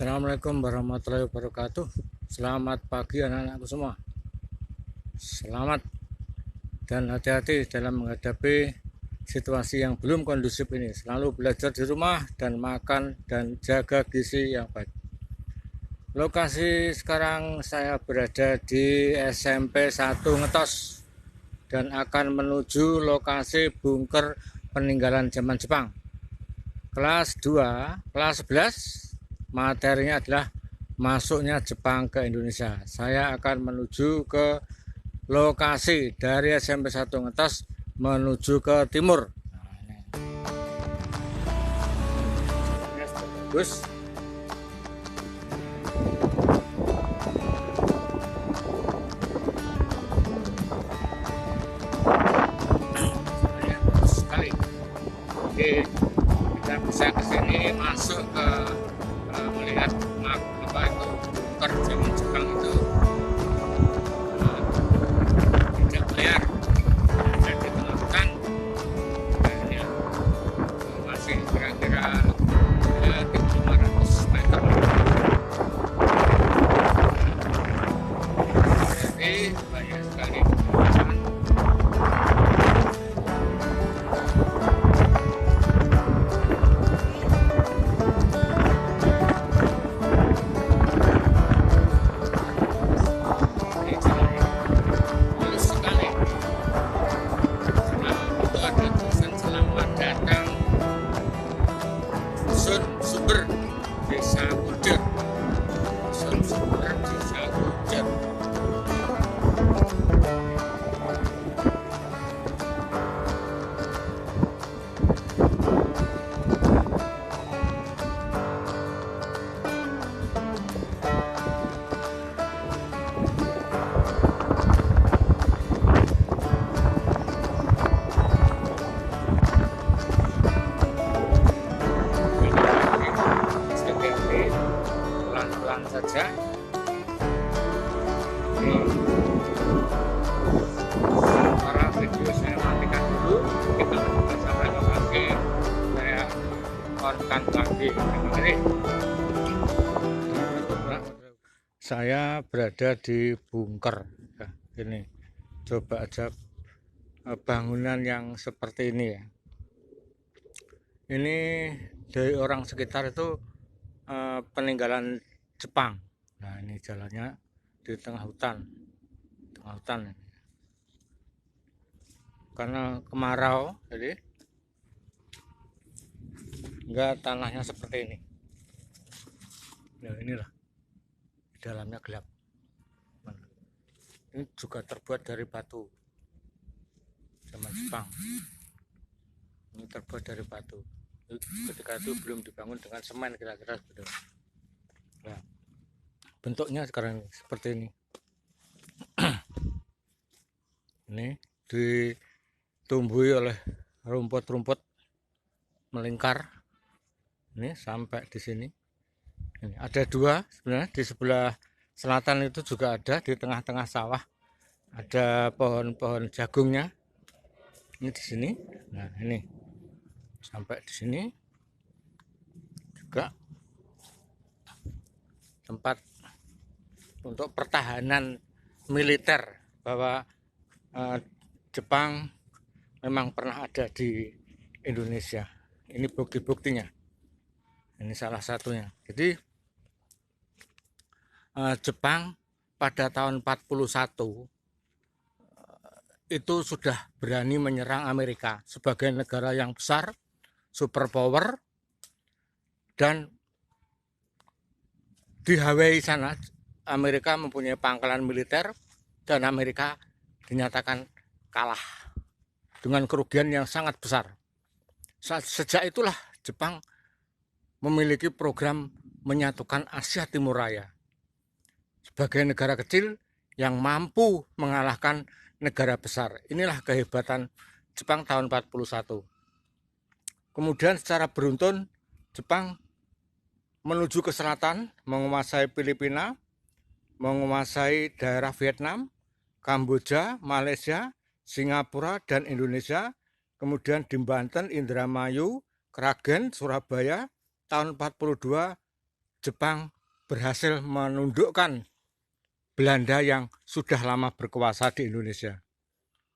Assalamualaikum warahmatullahi wabarakatuh. Selamat pagi anak-anakku semua. Selamat dan hati-hati dalam menghadapi situasi yang belum kondusif ini. Selalu belajar di rumah dan makan dan jaga gizi yang baik. Lokasi sekarang saya berada di SMP 1 Ngetos dan akan menuju lokasi bunker peninggalan zaman Jepang. Kelas 2, kelas 11, materinya adalah masuknya Jepang ke Indonesia. Saya akan menuju ke lokasi dari SMP 1 Ngetos menuju ke timur. Bagus. Sekali. Oke, kita bisa ke sini masuk ke melihat apa itu bunker zaman Jepang itu tidak bayar, ada di tengah hutan. Ini masih kira-kira 500 meter. Jadi banyak sekali pemandangan. Sumber Desa Kujer, sumber Desa Kujer. Pelan-pelan saja. Ini sementara video saya matikan dulu. Kita lanjutkan sampai lokasi. Saya on-kan lagi. Saya berada di bunker. Nah, ini coba aja bangunan yang seperti ini ya. Ini dari orang sekitar itu peninggalan Jepang. Nah, ini jalannya di tengah hutan, karena kemarau, jadi enggak tanahnya seperti ini. Nah, inilah dalamnya gelap. Ini juga terbuat dari batu zaman Jepang. Ini terbuat dari batu. Ketika itu belum dibangun dengan semen, kira-kira seperti itu. Nah, bentuknya sekarang seperti ini. Ini ditumbuhi oleh rumput-rumput melingkar. Ini sampai di sini. Ini ada dua sebenarnya, di sebelah selatan itu juga ada, di tengah-tengah sawah ada pohon-pohon jagungnya. Ini di sini. Nah, ini sampai di sini juga tempat untuk pertahanan militer, bahwa Jepang memang pernah ada di Indonesia. Ini bukti-buktinya. Ini salah satunya. Jadi Jepang pada tahun 41 itu sudah berani menyerang Amerika sebagai negara yang besar, superpower, dan di Hawaii sana Amerika mempunyai pangkalan militer dan Amerika dinyatakan kalah dengan kerugian yang sangat besar. Sejak itulah Jepang memiliki program menyatukan Asia Timur Raya sebagai negara kecil yang mampu mengalahkan negara besar. Inilah kehebatan Jepang tahun 41. Kemudian secara beruntun Jepang menuju ke selatan, menguasai Filipina, menguasai daerah Vietnam, Kamboja, Malaysia, Singapura, dan Indonesia. Kemudian di Banten, Indramayu, Kragen, Surabaya, tahun 42 Jepang berhasil menundukkan Belanda yang sudah lama berkuasa di Indonesia.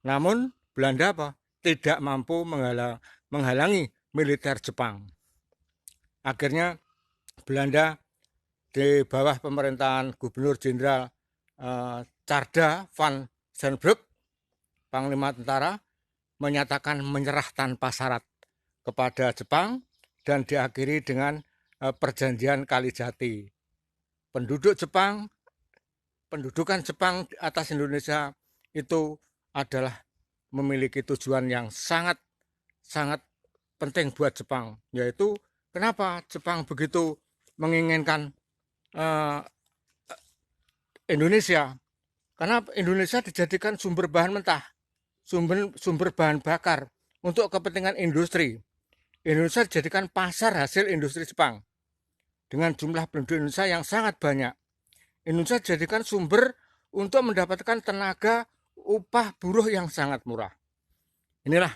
Namun Belanda tidak mampu menghalangi militer Jepang. Akhirnya Belanda di bawah pemerintahan Gubernur Jenderal Tjarda van Zandbroek, Panglima Tentara, menyatakan menyerah tanpa syarat kepada Jepang dan diakhiri dengan perjanjian Kalijati. Pendudukan Jepang atas Indonesia itu adalah memiliki tujuan yang sangat penting buat Jepang, yaitu kenapa Jepang begitu menginginkan Indonesia, karena Indonesia dijadikan sumber bahan mentah, sumber bahan bakar untuk kepentingan industri. Indonesia dijadikan pasar hasil industri Jepang dengan jumlah penduduk Indonesia yang sangat banyak. Indonesia dijadikan sumber untuk mendapatkan tenaga upah buruh yang sangat murah. Inilah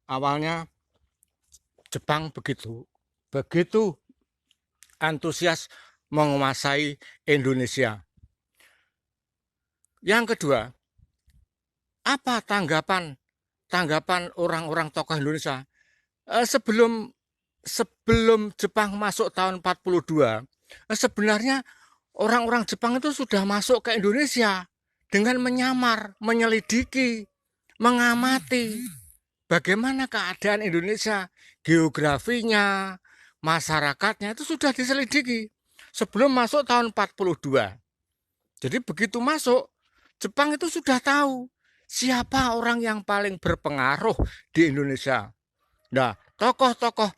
awalnya Jepang begitu antusias menguasai Indonesia. Yang kedua, apa tanggapan orang-orang tokoh Indonesia sebelum Jepang masuk tahun 42? Sebenarnya orang-orang Jepang itu sudah masuk ke Indonesia dengan menyamar, menyelidiki, mengamati bagaimana keadaan Indonesia, geografinya, masyarakatnya itu sudah diselidiki sebelum masuk tahun 42. Jadi begitu masuk, Jepang itu sudah tahu siapa orang yang paling berpengaruh di Indonesia. Nah, tokoh-tokoh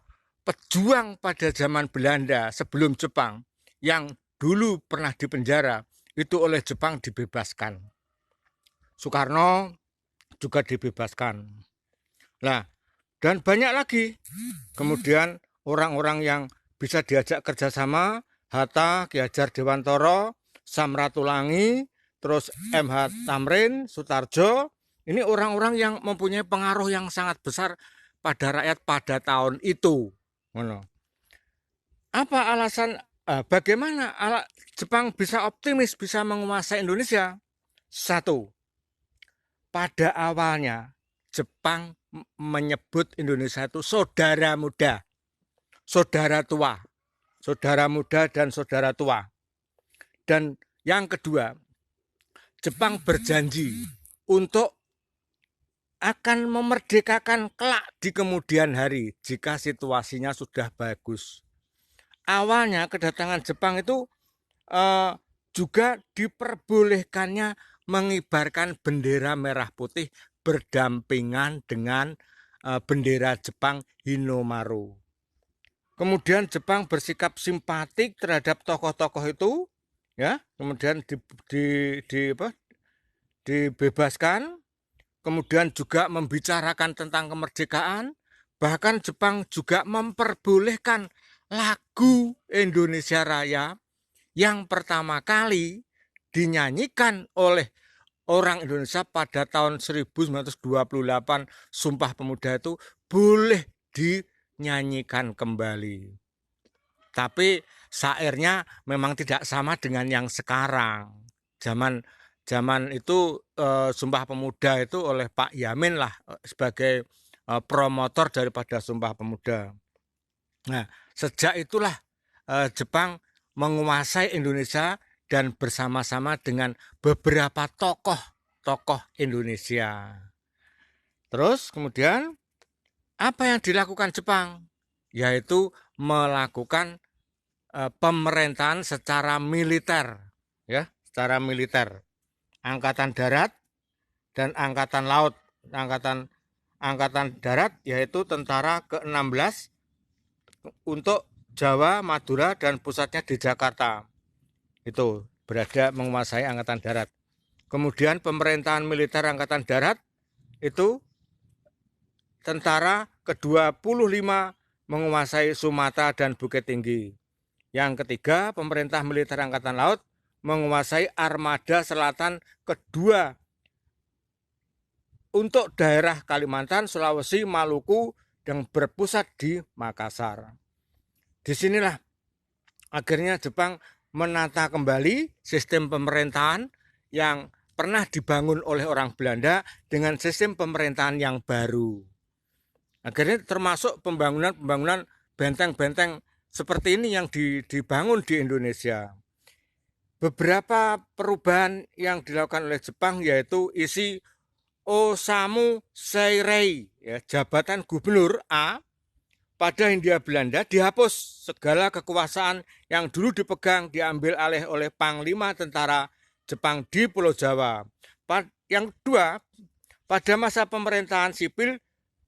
pejuang pada zaman Belanda sebelum Jepang yang dulu pernah dipenjara itu oleh Jepang dibebaskan. Soekarno juga dibebaskan. Nah, dan banyak lagi. Kemudian orang-orang yang bisa diajak kerjasama, Hatta, Ki Hajar Dewantara, Samratulangi, terus MH Tamrin, Sutarjo, ini orang-orang yang mempunyai pengaruh yang sangat besar pada rakyat pada tahun itu. Apa alasan, bagaimana Jepang bisa optimis bisa menguasai Indonesia? Satu, pada awalnya Jepang menyebut Indonesia itu saudara muda, saudara tua, saudara muda dan saudara tua. Dan yang kedua, Jepang berjanji untuk akan memerdekakan kelak di kemudian hari jika situasinya sudah bagus. Awalnya kedatangan Jepang itu juga diperbolehkannya mengibarkan bendera merah putih berdampingan dengan bendera Jepang Hinomaru. Kemudian Jepang bersikap simpatik terhadap tokoh-tokoh itu, ya. Kemudian dibebaskan. Kemudian juga membicarakan tentang kemerdekaan. Bahkan Jepang juga memperbolehkan lagu Indonesia Raya yang pertama kali dinyanyikan oleh orang Indonesia pada tahun 1928, Sumpah Pemuda itu boleh dinyanyikan kembali. Tapi syairnya memang tidak sama dengan yang sekarang. Zaman itu Sumpah Pemuda itu oleh Pak Yamin lah sebagai promotor daripada Sumpah Pemuda. Nah, sejak itulah Jepang menguasai Indonesia dan bersama-sama dengan beberapa tokoh Indonesia. Terus kemudian apa yang dilakukan Jepang? Yaitu melakukan pemerintahan secara militer, ya, secara militer. Angkatan darat dan angkatan laut. Angkatan darat yaitu tentara ke-16 untuk Jawa, Madura dan pusatnya di Jakarta. Itu berada menguasai angkatan darat. Kemudian pemerintahan militer angkatan darat itu tentara ke-25 menguasai Sumatera dan Bukit Tinggi. Yang ketiga, pemerintah militer angkatan laut menguasai armada selatan kedua untuk daerah Kalimantan, Sulawesi, Maluku yang berpusat di Makassar. Disinilah Akhirnya Jepang menata kembali sistem pemerintahan yang pernah dibangun oleh orang Belanda dengan sistem pemerintahan yang baru. Akhirnya termasuk pembangunan benteng-benteng seperti ini yang dibangun di Indonesia. Beberapa perubahan yang dilakukan oleh Jepang yaitu isi Osamu Seirei, ya, jabatan gubernur A pada Hindia Belanda dihapus, segala kekuasaan yang dulu dipegang diambil alih oleh Panglima Tentara Jepang di Pulau Jawa. Yang kedua, pada masa pemerintahan sipil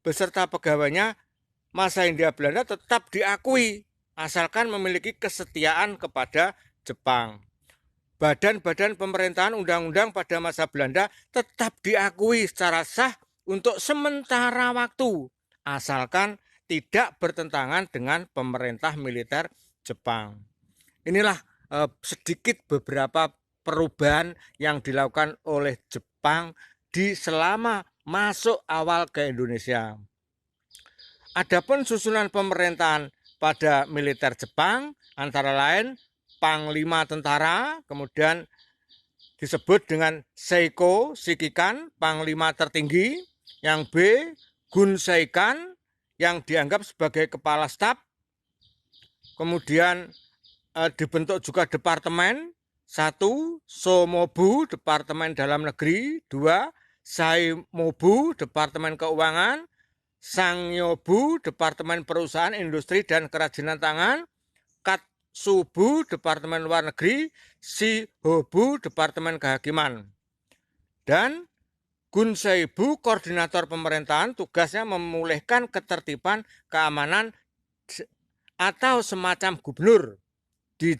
beserta pegawainya, masa Hindia Belanda tetap diakui asalkan memiliki kesetiaan kepada Jepang. Badan-badan pemerintahan undang-undang pada masa Belanda tetap diakui secara sah untuk sementara waktu, asalkan tidak bertentangan dengan pemerintah militer Jepang. Inilah sedikit beberapa perubahan yang dilakukan oleh Jepang di selama masuk awal ke Indonesia. Adapun susunan pemerintahan pada militer Jepang antara lain Panglima Tentara, kemudian disebut dengan Seiko Shikikan, Panglima tertinggi, yang B Gunseikan, yang dianggap sebagai kepala staf. Kemudian dibentuk juga departemen. 1. Somobu, Departemen Dalam Negeri. 2. Saimobu, Departemen Keuangan. Sangyobu, Departemen Perusahaan, Industri, dan Kerajinan Tangan. Katsubu, Departemen Luar Negeri. Shihobu, Departemen Kehakiman. Dan Gunseibu, koordinator pemerintahan, tugasnya memulihkan ketertiban, keamanan, atau semacam gubernur di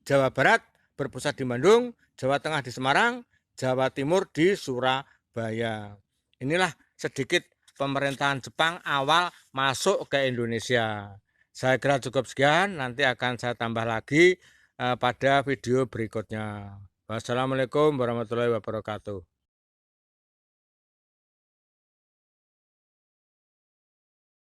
Jawa Barat, berpusat di Bandung, Jawa Tengah di Semarang, Jawa Timur di Surabaya. Inilah sedikit pemerintahan Jepang awal masuk ke Indonesia. Saya kira cukup sekian, nanti akan saya tambah lagi pada video berikutnya. Wassalamualaikum warahmatullahi wabarakatuh.